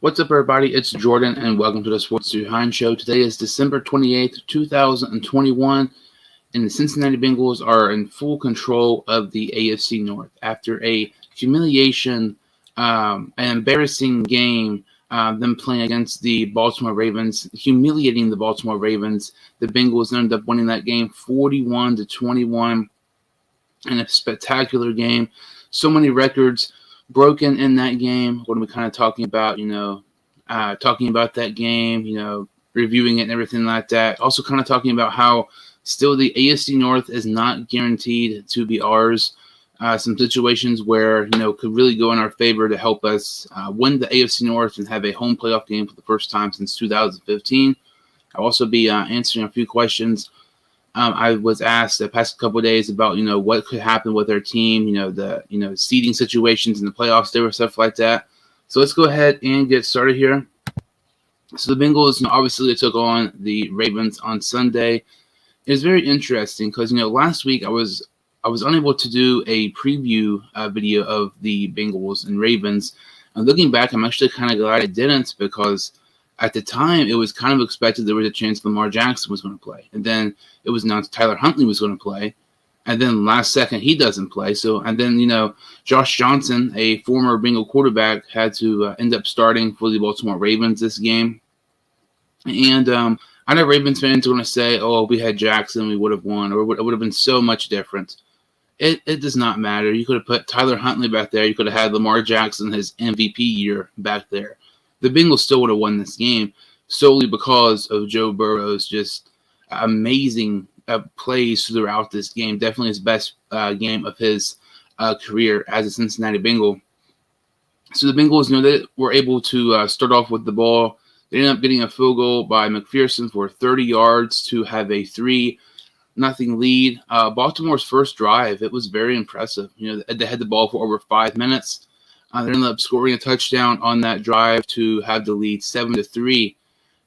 What's up, everybody? It's Jordan, and welcome to the Sports Behind Show. Today is December 28th, 2021, and the Cincinnati Bengals are in full control of the AFC North after a humiliation, an embarrassing game. Them playing against the Baltimore Ravens, humiliating the Baltimore Ravens. The Bengals ended up winning that game 41-21 in a spectacular game. So many records broken in that game. What are we kind of talking about? Talking about that game, reviewing it and everything like that. Also kind of talking about how still the AFC North is not guaranteed to be ours. Some situations where, could really go in our favor to help us win the AFC North and have a home playoff game for the first time since 2015. I'll also be answering a few questions I was asked the past couple of days about, what could happen with our team, the seeding situations in the playoffs, there were stuff like that. So let's go ahead and get started here. So the Bengals, obviously they took on the Ravens on Sunday. It was very interesting because, last week I was unable to do a preview video of the Bengals and Ravens. And looking back, I'm actually kind of glad I didn't, because at the time, it was kind of expected there was a chance Lamar Jackson was going to play. And then it was announced Tyler Huntley was going to play. And then last second, he doesn't play. And then, Josh Johnson, a former Bengal quarterback, had to end up starting for the Baltimore Ravens this game. And I know Ravens fans are going to say, oh, we had Jackson, we would have won, or it would have been so much different. It does not matter. You could have put Tyler Huntley back there. You could have had Lamar Jackson, his MVP year, back there. The Bengals still would have won this game solely because of Joe Burrow's just amazing plays throughout this game. Definitely his best game of his career as a Cincinnati Bengal. So the Bengals, they were able to start off with the ball. They ended up getting a field goal by McPherson for 30 yards to have a 3-0 lead. Baltimore's first drive, it was very impressive. They had the ball for over 5 minutes. They ended up scoring a touchdown on that drive to have the lead 7-3.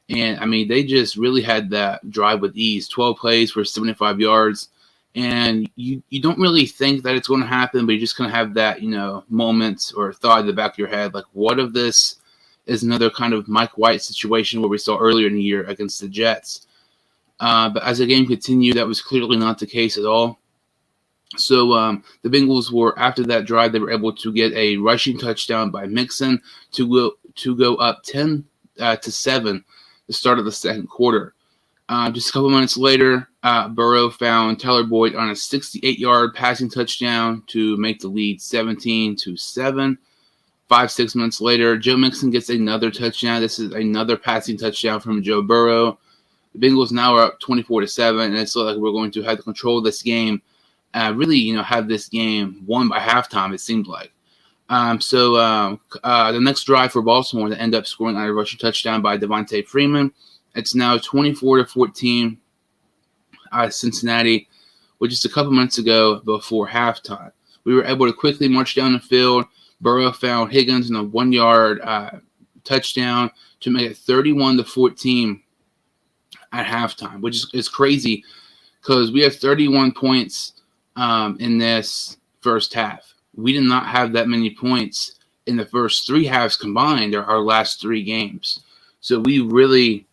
And, they just really had that drive with ease. 12 plays for 75 yards. And you don't really think that it's going to happen, but you just kind of have that, moment or thought in the back of your head, like, what if this is another kind of Mike White situation where we saw earlier in the year against the Jets? But as the game continued, that was clearly not the case at all. So the Bengals were, after that drive, they were able to get a rushing touchdown by Mixon to go up 10-7 the start of the second quarter. Just a couple minutes later, Burrow found Tyler Boyd on a 68-yard passing touchdown to make the lead 17-7. 5-6 minutes later, Joe Mixon gets another touchdown. This is another passing touchdown from Joe Burrow. The Bengals now are up 24-7, and it's like we're going to have to control this game. Really, have this game won by halftime, it seemed like. The next drive for Baltimore, they end up scoring on a rushing touchdown by Devontae Freeman. It's now 24-14 Cincinnati, with just a couple minutes ago before halftime. We were able to quickly march down the field. Burrow found Higgins in a 1-yard touchdown to make it 31-14 at halftime, which is crazy because we have 31 points in this first half. We did not have that many points in the first 3 halves combined, or our last 3 games. So we really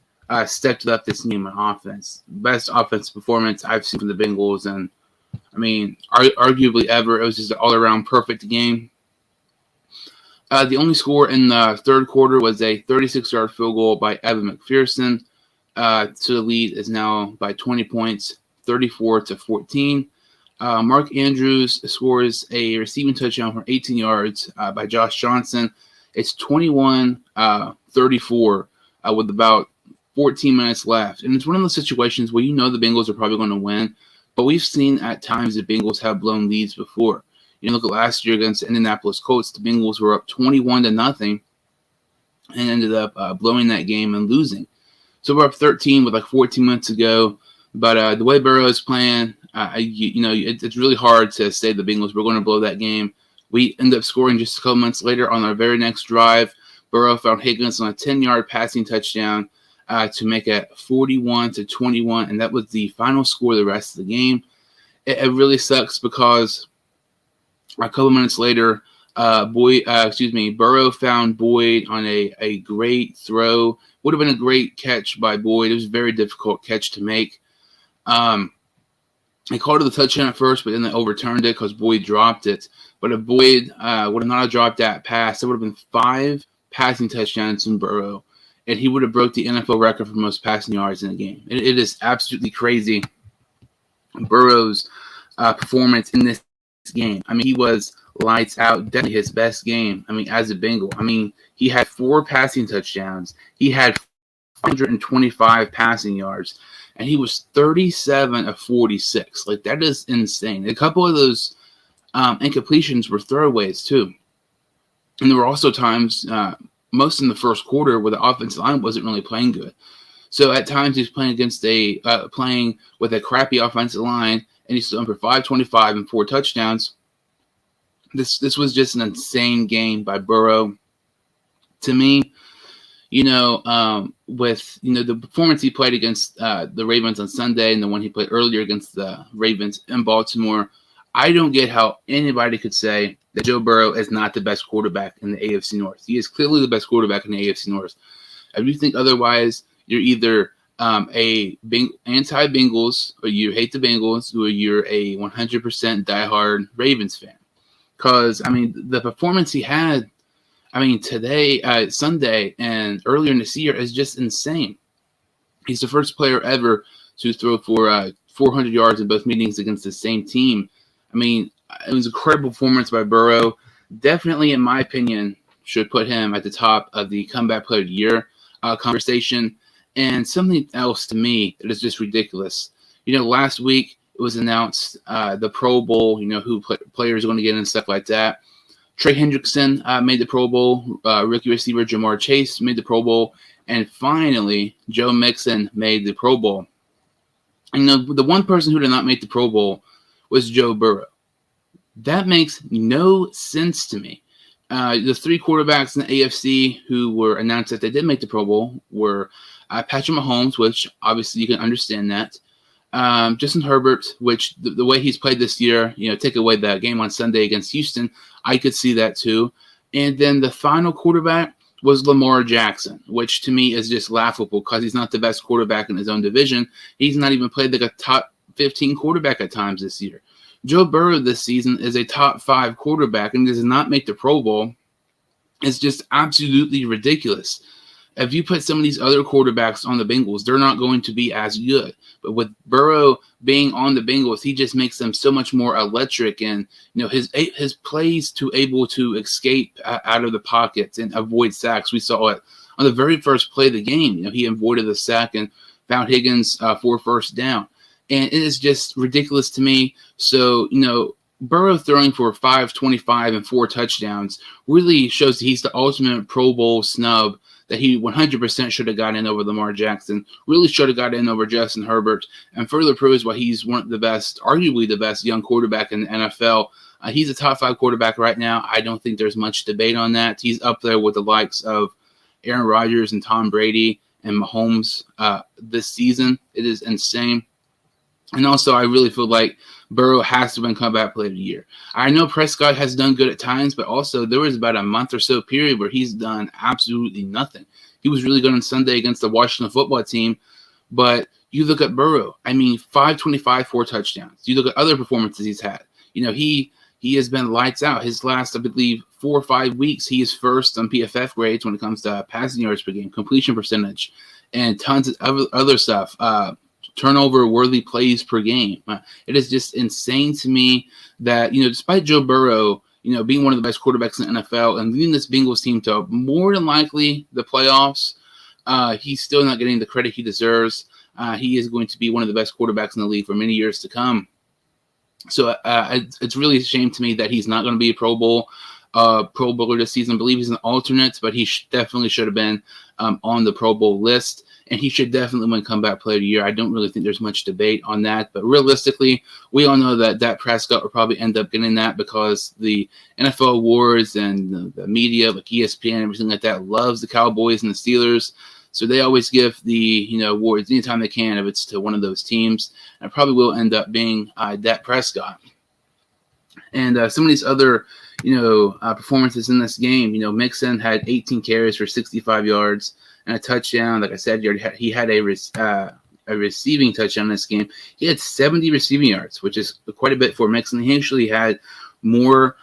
stepped up this game on offense. Best offensive performance I've seen from the Bengals, and arguably ever. It was just an all-around perfect game. The only score in the third quarter was a 36-yard field goal by Evan McPherson. So the lead is now by 20 points, 34-14. Mark Andrews scores a receiving touchdown from 18 yards by Josh Johnson. It's 21-34 with about 14 minutes left. And it's one of those situations where the Bengals are probably going to win, but we've seen at times the Bengals have blown leads before. Look at last year against the Indianapolis Colts. The Bengals were up 21-0 and ended up blowing that game and losing. So we're up 13 with like 14 minutes to go. But the way Burrow is playing, it's really hard to say the Bengals were going to blow that game. We end up scoring just a couple minutes later on our very next drive. Burrow found Higgins on a 10-yard passing touchdown to make it 41-21, and that was the final score of the rest of the game. It really sucks because a couple minutes later, Burrow found Boyd on a great throw. Would have been a great catch by Boyd. It was a very difficult catch to make. They called it the touchdown at first, but then they overturned it because Boyd dropped it. But if Boyd would have not dropped that pass, there would have been 5 passing touchdowns in Burrow, and he would have broke the NFL record for most passing yards in a game. It is absolutely crazy, Burrow's performance in this game. I mean, he was lights out, definitely his best game. I mean, as a Bengal. I mean, he had 4 passing touchdowns. He had 125 passing yards, and he was 37 of 46. Like, that is insane. A couple of those incompletions were throwaways, too. And there were also times, most in the first quarter, where the offensive line wasn't really playing good. So at times he's playing against playing with a crappy offensive line, and he's still for 525 and 4 touchdowns. This was just an insane game by Burrow. To me, with the performance he played against the Ravens on Sunday and the one he played earlier against the Ravens in Baltimore, I don't get how anybody could say that Joe Burrow is not the best quarterback in the AFC North. He is clearly the best quarterback in the AFC North. If you think otherwise, you're either anti-Bengals, or you hate the Bengals, or you're a 100% diehard Ravens fan. Because, I mean, the performance he had, I mean, today, Sunday, and earlier in this year is just insane. He's the first player ever to throw for 400 yards in both meetings against the same team. I mean, it was a incredible performance by Burrow. Definitely, in my opinion, should put him at the top of the comeback player of the year conversation. And something else to me that is just ridiculous. Last week it was announced the Pro Bowl, who players are going to get in and stuff like that. Trey Hendrickson made the Pro Bowl. Rookie receiver Jamar Chase made the Pro Bowl. And finally, Joe Mixon made the Pro Bowl. And the one person who did not make the Pro Bowl was Joe Burrow. That makes no sense to me. The 3 quarterbacks in the AFC who were announced that they did make the Pro Bowl were Patrick Mahomes, which obviously you can understand that. Justin Herbert, which the way he's played this year, take away the game on Sunday against Houston, I could see that too. And then the final quarterback was Lamar Jackson, which to me is just laughable because he's not the best quarterback in his own division. He's not even played like a top 15 quarterback at times this year. Joe Burrow this season is a top 5 quarterback and does not make the Pro Bowl. It's just absolutely ridiculous. If you put some of these other quarterbacks on the Bengals, they're not going to be as good. But with Burrow being on the Bengals, he just makes them so much more electric. And his plays to able to escape out of the pockets and avoid sacks. We saw it on the very first play of the game. He avoided the sack and found Higgins for first down. And it is just ridiculous to me. So, Burrow throwing for 525 and 4 touchdowns really shows that he's the ultimate Pro Bowl snub, that he 100% should have got in over Lamar Jackson, really should have got in over Justin Herbert, and further proves why he's one of the best, arguably the best young quarterback in the NFL. He's a top 5 quarterback right now. I don't think there's much debate on that. He's up there with the likes of Aaron Rodgers and Tom Brady and Mahomes this season. It is insane. And also, I really feel like Burrow has to win comeback player of the year. I know Prescott has done good at times, but also there was about a month or so period where he's done absolutely nothing. He was really good on Sunday against the Washington football team, but you look at Burrow, 525, 4 touchdowns. You look at other performances he's had. He has been lights out. His last, I believe, 4 or 5 weeks, he is first on PFF grades when it comes to passing yards per game, completion percentage, and tons of other stuff. Turnover-worthy plays per game. It is just insane to me that, despite Joe Burrow, being one of the best quarterbacks in the NFL and leading this Bengals team to more than likely the playoffs, he's still not getting the credit he deserves. He is going to be one of the best quarterbacks in the league for many years to come. So it's really a shame to me that he's not going to be a Pro Bowler this season. I believe he's an alternate, but he definitely should have been on the Pro Bowl list. And he should definitely win comeback player of the year. I don't really think there's much debate on that. But realistically, we all know that Dak Prescott will probably end up getting that because the NFL awards and the media, like ESPN and everything like that, loves the Cowboys and the Steelers. So they always give the awards anytime they can if it's to one of those teams. And it probably will end up being Dak Prescott. And some of these other performances in this game. Mixon had 18 carries for 65 yards and a touchdown. Like I said, he had a receiving touchdown in this game. He had 70 receiving yards, which is quite a bit for Mixon. He actually had more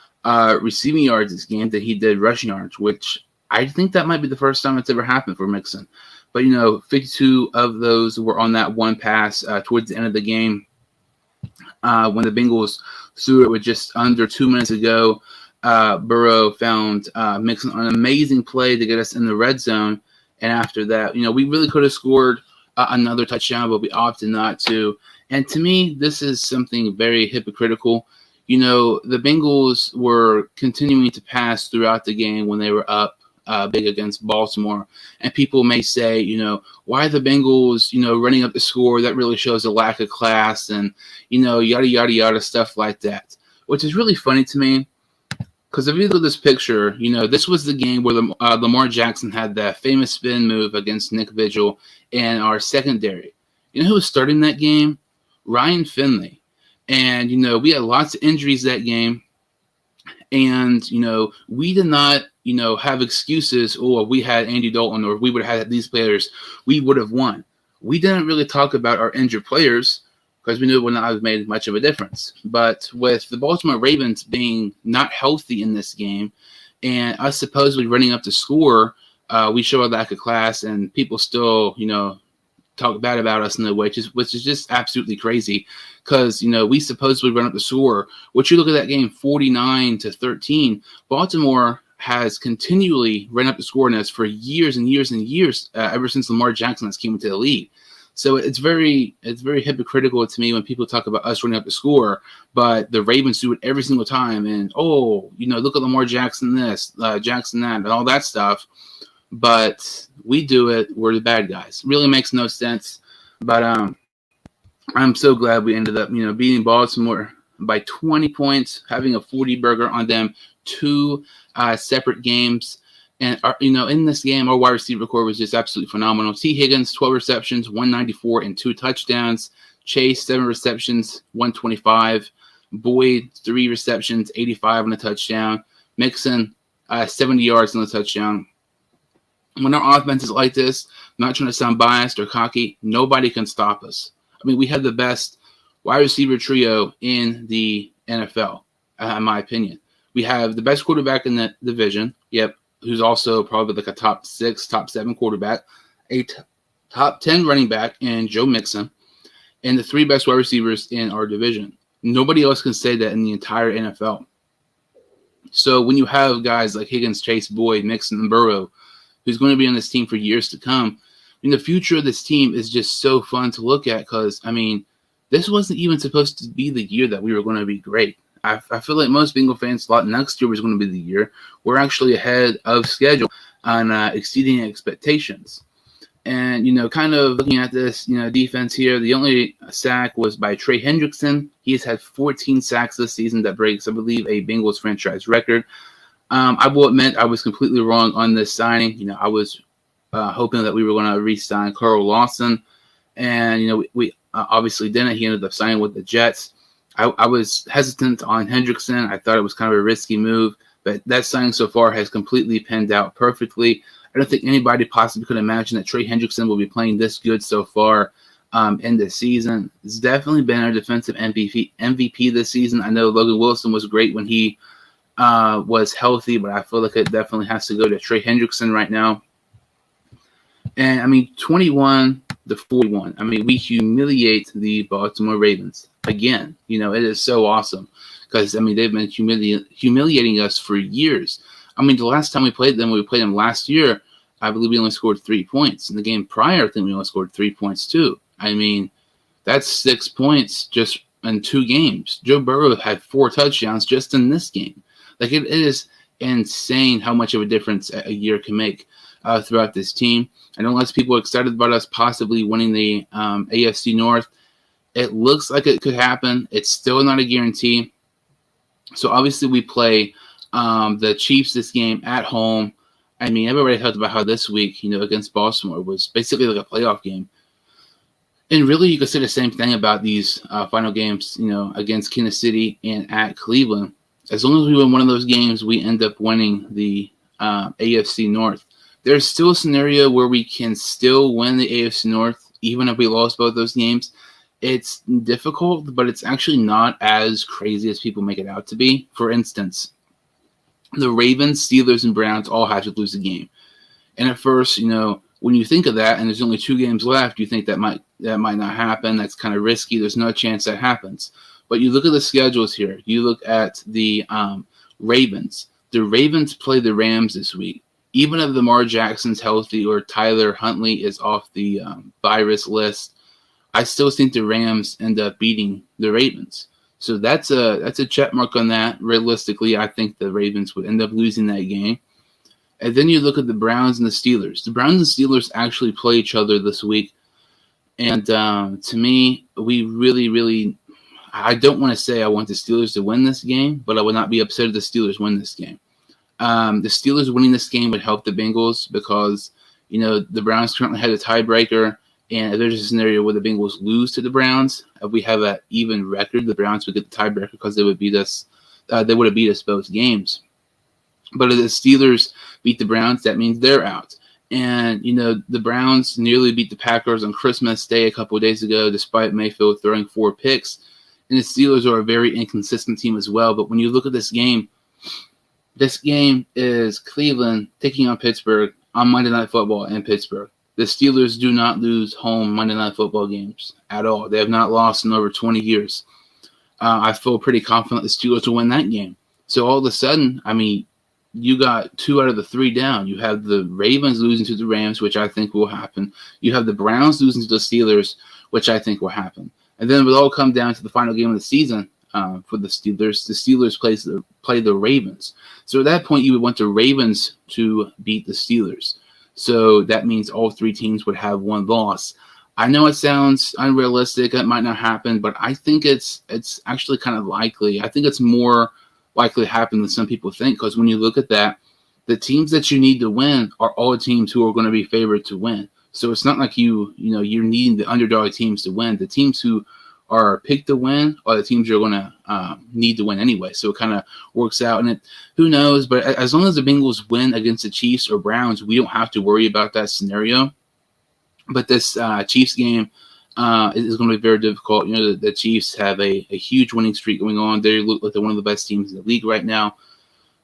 receiving yards this game than he did rushing yards, which I think that might be the first time it's ever happened for Mixon. But, 52 of those were on that one pass towards the end of the game when the Bengals threw it with just under 2 minutes to go. Burrow found Mixon on an amazing play to get us in the red zone. And after that, we really could have scored another touchdown, but we opted not to. And to me, this is something very hypocritical. The Bengals were continuing to pass throughout the game when they were up big against Baltimore. And people may say, why the Bengals, running up the score? That really shows a lack of class and, yada, yada, yada, stuff like that. Which is really funny to me. Because if you look at this picture, this was the game where Lamar Jackson had that famous spin move against Nick Vigil in our secondary. Who was starting that game? Ryan Finley. And, we had lots of injuries that game. And, we did not, have excuses, or we had Andy Dalton, or we would have had these players, we would have won. We didn't really talk about our injured players because we knew it would not have made much of a difference. But with the Baltimore Ravens being not healthy in this game and us supposedly running up the score, we show a lack of class, and people still, talk bad about us in a way, which is just absolutely crazy because, we supposedly run up the score. Which you look at that game, 49-13, Baltimore has continually run up the score in us for years and years and years, ever since Lamar Jackson has came into the league. So it's very hypocritical to me when people talk about us running up the score, but the Ravens do it every single time. And, look at Lamar Jackson this, Jackson that, and all that stuff. But we do it. We're the bad guys. Really makes no sense. But I'm so glad we ended up, beating Baltimore by 20 points, having a 40 burger on them, 2 separate games. And, in this game, our wide receiver core was just absolutely phenomenal. T. Higgins, 12 receptions, 194 and 2 touchdowns. Chase, 7 receptions, 125. Boyd, 3 receptions, 85 and a touchdown. Mixon, 70 yards on the touchdown. When our offense is like this, I'm not trying to sound biased or cocky, nobody can stop us. I mean, we have the best wide receiver trio in the NFL, in my opinion. We have the best quarterback in the division. Yep. Who's also probably like a top 6, top 7 quarterback, a top 10 running back in Joe Mixon, and the 3 best wide receivers in our division. Nobody else can say that in the entire NFL. So when you have guys like Higgins, Chase, Boyd, Mixon, and Burrow, who's going to be on this team for years to come, the future of this team is just so fun to look at because, this wasn't even supposed to be the year that we were going to be great. I feel like most Bengal fans thought next year was going to be the year. We're actually ahead of schedule on exceeding expectations. And, kind of looking at this, defense here, the only sack was by Trey Hendrickson. He's had 14 sacks this season. That breaks, I believe, a Bengals franchise record. I will admit I was completely wrong on this signing. I was hoping that we were going to re-sign Carl Lawson. And, we obviously didn't. He ended up signing with the Jets. I was hesitant on Hendrickson. I thought it was kind of a risky move, but that signing so far has completely panned out perfectly. I don't think anybody possibly could imagine that Trey Hendrickson will be playing this good so far in this season. It's definitely been our defensive MVP this season. I know Logan Wilson was great when he was healthy, but I feel like it definitely has to go to Trey Hendrickson right now. And, 21-41. We humiliate the Baltimore Ravens. Again, it is so awesome because, they've been humiliating us for years. The last time we played them last year, I believe we only scored 3 points. In the game prior, I think we only scored 3 points too. That's 6 points just in 2 games. Joe Burrow had 4 touchdowns just in this game. It is insane how much of a difference a year can make throughout this team. I know lots of people are excited about us possibly winning the AFC North. It looks like it could happen. It's still not a guarantee. So obviously we play the Chiefs this game at home. Everybody talked about how this week, against Baltimore was basically like a playoff game. And really you could say the same thing about these final games, against Kansas City and at Cleveland. as long as we win one of those games, we end up winning the AFC North. There's still a scenario where we can still win the AFC North, even if we lost both those games. It's difficult, but it's actually not as crazy as people make it out to be. For instance, the Ravens, Steelers, and Browns all have to lose a game. And at first, when you think of that, and there's only 2 games left, you think that might not happen. That's kind of risky. There's no chance that happens. But you look at the schedules here. You look at the Ravens. The Ravens play the Rams this week. Even if Lamar Jackson's healthy or Tyler Huntley is off the virus list, I still think the Rams end up beating the Ravens. So that's a check mark on that. Realistically, I think the Ravens would end up losing that game. And then you look at the Browns and the Steelers. The Browns and Steelers actually play each other this week. And to me, we really, really, I don't want to say I want the Steelers to win this game, but I would not be upset if the Steelers win this game. The Steelers winning this game would help the Bengals because, the Browns currently had a tiebreaker. And if there's a scenario where the Bengals lose to the Browns, if we have an even record, the Browns would get the tiebreaker because they would beat us. They would have beat us both games. But if the Steelers beat the Browns, that means they're out. And, the Browns nearly beat the Packers on Christmas Day a couple of days ago, despite Mayfield throwing 4 picks. And the Steelers are a very inconsistent team as well. But when you look at this game is Cleveland taking on Pittsburgh on Monday Night Football in Pittsburgh. The Steelers do not lose home Monday Night Football games at all. They have not lost in over 20 years. I feel pretty confident the Steelers will win that game. So all of a sudden, you got 2 out of the 3 down. You have the Ravens losing to the Rams, which I think will happen. You have the Browns losing to the Steelers, which I think will happen. And then it will all come down to the final game of the season for the Steelers. The Steelers play the Ravens. So at that point, you would want the Ravens to beat the Steelers. So that means all 3 teams would have 1 loss. I know it sounds unrealistic. That might not happen, but I think it's actually kind of likely. I think it's more likely to happen than some people think, because when you look at that, the teams that you need to win are all teams who are going to be favored to win. So it's not like you're needing the underdog teams to win. The teams who are picked to win are the teams you're going to need to win anyway. So it kind of works out. And who knows? But as long as the Bengals win against the Chiefs or Browns, we don't have to worry about that scenario. But this Chiefs game is going to be very difficult. The Chiefs have a huge winning streak going on. They look like they're one of the best teams in the league right now.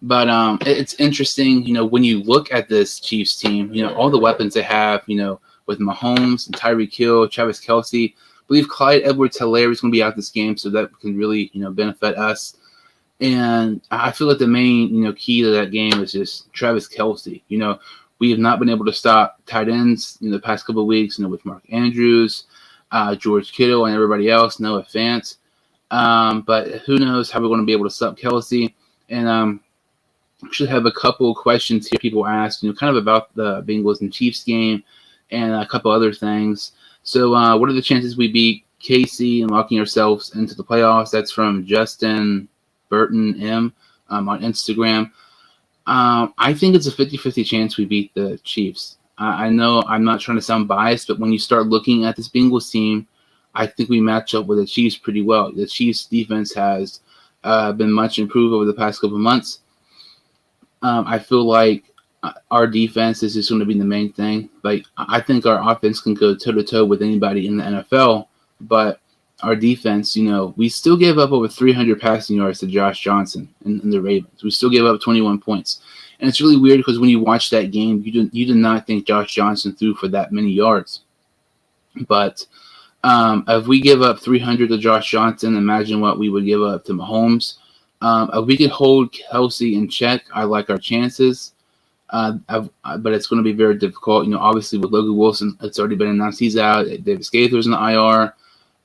But it's interesting, when you look at this Chiefs team, all the weapons they have, with Mahomes and Tyreek Hill, Travis Kelce. I believe Clyde Edwards-Helaire is going to be out this game, so that can really, benefit us. And I feel like the main, key to that game is just Travis Kelce. We have not been able to stop tight ends in the past couple of weeks, with Mark Andrews, George Kittle, and everybody else, Noah Fant. But who knows how we're going to be able to stop Kelce. And actually have a couple of questions here people asked, kind of about the Bengals and Chiefs game and a couple other things. So what are the chances we beat KC and locking ourselves into the playoffs? That's from Justin Burton M on Instagram. I think it's a 50-50 chance we beat the Chiefs. I know I'm not trying to sound biased, but when you start looking at this Bengals team, I think we match up with the Chiefs pretty well. The Chiefs defense has been much improved over the past couple of months. I feel like our defense is just going to be the main thing. Like, I think our offense can go toe-to-toe with anybody in the NFL, but our defense, we still gave up over 300 passing yards to Josh Johnson and the Ravens. We still gave up 21 points. And it's really weird because when you watch that game, you did not think Josh Johnson threw for that many yards. But if we give up 300 to Josh Johnson, imagine what we would give up to Mahomes. If we could hold Kelce in check, I like our chances. But it's going to be very difficult. Obviously with Logan Wilson, it's already been announced he's out. David Scathers in the IR.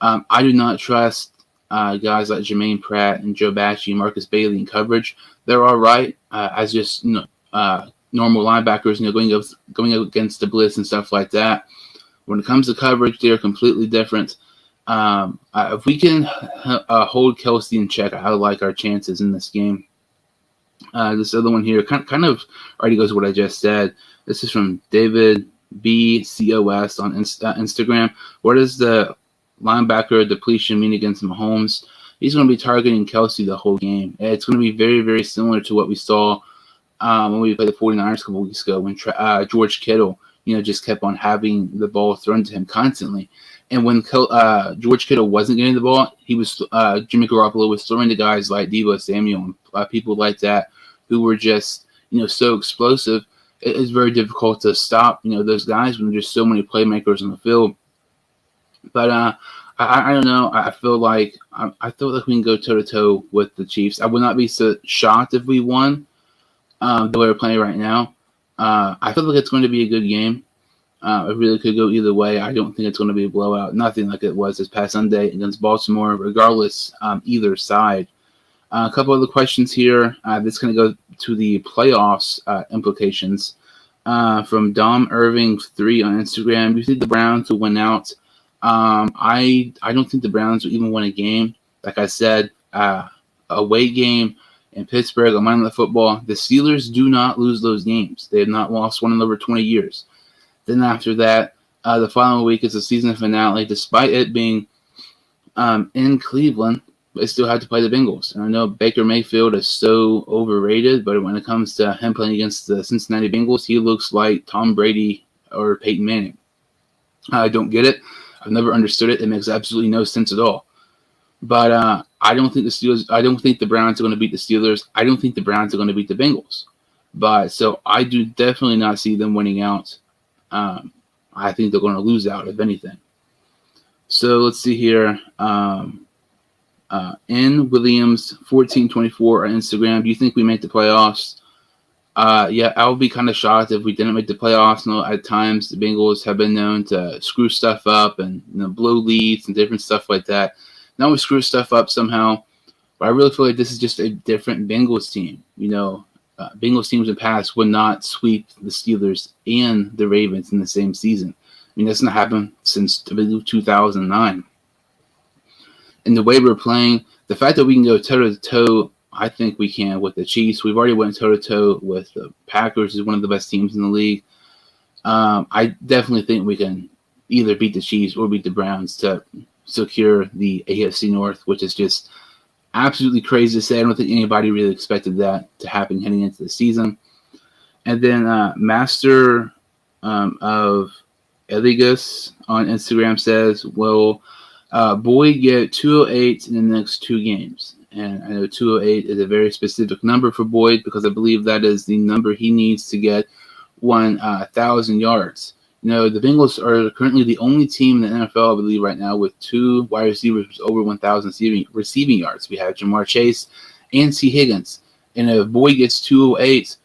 I do not trust guys like Jermaine Pratt and Joe Bachie and Marcus Bailey in coverage. They're all right as just normal linebackers, going up against the blitz and stuff like that. When it comes to coverage, they're completely different. If we can hold Kelce in check, I like our chances in this game. This other one here kind of already goes with what I just said. This is from David BCOS on Instagram. What does the linebacker depletion mean against Mahomes? he's going to be targeting Kelsey the whole game. And it's going to be very, very similar to what we saw when we played the 49ers a couple weeks ago when George Kittle, just kept on having the ball thrown to him constantly. And when George Kittle wasn't getting the ball, Jimmy Garoppolo was throwing to guys like Deebo Samuel and people like that who were just, so explosive. It's very difficult to stop, those guys when there's so many playmakers on the field. But I don't know. I feel like we can go toe to toe with the Chiefs. I would not be so shocked if we won the way we're playing right now. I feel like it's going to be a good game. It really could go either way. I don't think it's going to be a blowout. Nothing like it was this past Sunday against Baltimore, regardless, either side. A couple other questions here. This is going to go to the playoffs implications. From Dom Irving 3 on Instagram. Do you think the Browns will win out? I don't think the Browns will even win a game. Like I said, away game in Pittsburgh on Monday Night Football. The Steelers do not lose those games. They have not lost one in over 20 years. Then after that, the following week is the season finale. Despite it being in Cleveland, they still have to play the Bengals. And I know Baker Mayfield is so overrated, but when it comes to him playing against the Cincinnati Bengals, he looks like Tom Brady or Peyton Manning. I don't get it. I've never understood it. It makes absolutely no sense at all. But I don't think the Browns are going to beat the Steelers. I don't think the Browns are going to beat the Bengals. But so I do definitely not see them winning out. I think they're going to lose out, if anything. So let's see here. N Williams 1424 on Instagram. Do you think we make the playoffs? Yeah, I would be kind of shocked if we didn't make the playoffs. At times the Bengals have been known to screw stuff up and blow leads and different stuff like that. Now we screw stuff up somehow, but I really feel like this is just a different Bengals team. Bengals teams in the past would not sweep the Steelers and the Ravens in the same season. That's not happened since 2009. And the way we're playing, the fact that we can go toe-to-toe, I think we can with the Chiefs. We've already went toe-to-toe with the Packers, who's one of the best teams in the league. I definitely think we can either beat the Chiefs or beat the Browns to secure the AFC North, which is just absolutely crazy to say. I don't think anybody really expected that to happen heading into the season. And then Master of Eligus on Instagram says, will Boyd get 208 in the next 2 games? And I know 208 is a very specific number for Boyd because I believe that is the number he needs to get 1,000 yards. The Bengals are currently the only team in the NFL, I believe, right now with 2 wide receivers over 1,000 receiving yards. We have Jamar Chase and T. Higgins. And if Boyd gets 208,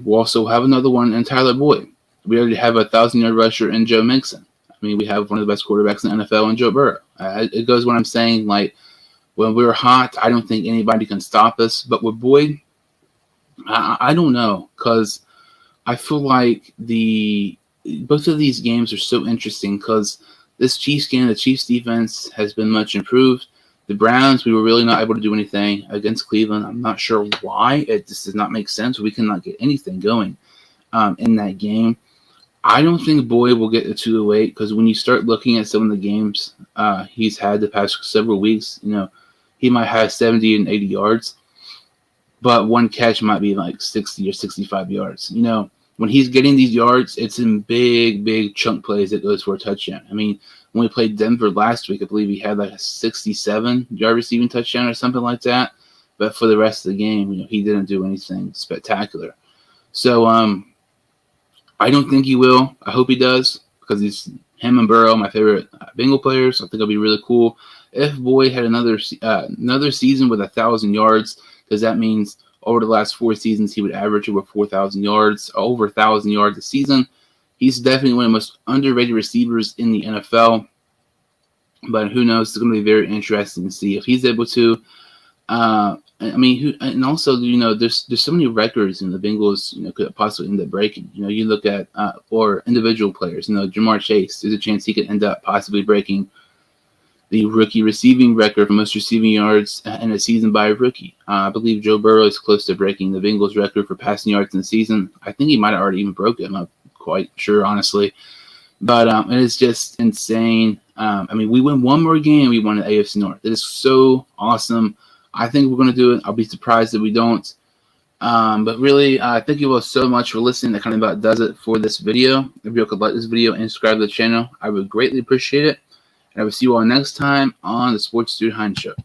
we'll also have another one in Tyler Boyd. We already have a 1,000-yard rusher in Joe Mixon. We have one of the best quarterbacks in the NFL in Joe Burrow. It goes what I'm saying. Like, when we're hot, I don't think anybody can stop us. But with Boyd, I don't know, because I feel like both of these games are so interesting because this Chiefs game, the Chiefs defense has been much improved. The Browns, we were really not able to do anything against Cleveland. I'm not sure why. It just does not make sense. We cannot get anything going in that game. I don't think Boyd will get to 208 because when you start looking at some of the games he's had the past several weeks, he might have 70 and 80 yards, but one catch might be like 60 or 65 yards. When he's getting these yards, it's in big, big chunk plays that goes for a touchdown. When we played Denver last week, I believe he had like a 67-yard receiving touchdown or something like that. But for the rest of the game, he didn't do anything spectacular. So I don't think he will. I hope he does because him and Burrow, my favorite Bengal players. I think it'll be really cool. If Boyd had another season with 1,000 yards, because that means over the last 4 seasons, he would average over 4,000 yards, over 1,000 yards a season. He's definitely one of the most underrated receivers in the NFL. But who knows? It's going to be very interesting to see if he's able to. And also, there's so many records in the Bengals, could possibly end up breaking. You look at or individual players. Jamar Chase. There's a chance he could end up possibly breaking the rookie receiving record for most receiving yards in a season by a rookie. I believe Joe Burrow is close to breaking the Bengals record for passing yards in the season. I think he might have already even broke it. I'm not quite sure, honestly. But it is just insane. I mean, we win one more game, we won the AFC North. It is so awesome. I think we're going to do it. I'll be surprised if we don't. But really, thank you all so much for listening. That kind of about does it for this video. If you could like this video and subscribe to the channel, I would greatly appreciate it. And I will see you all next time on the Sports Dude Hines Show.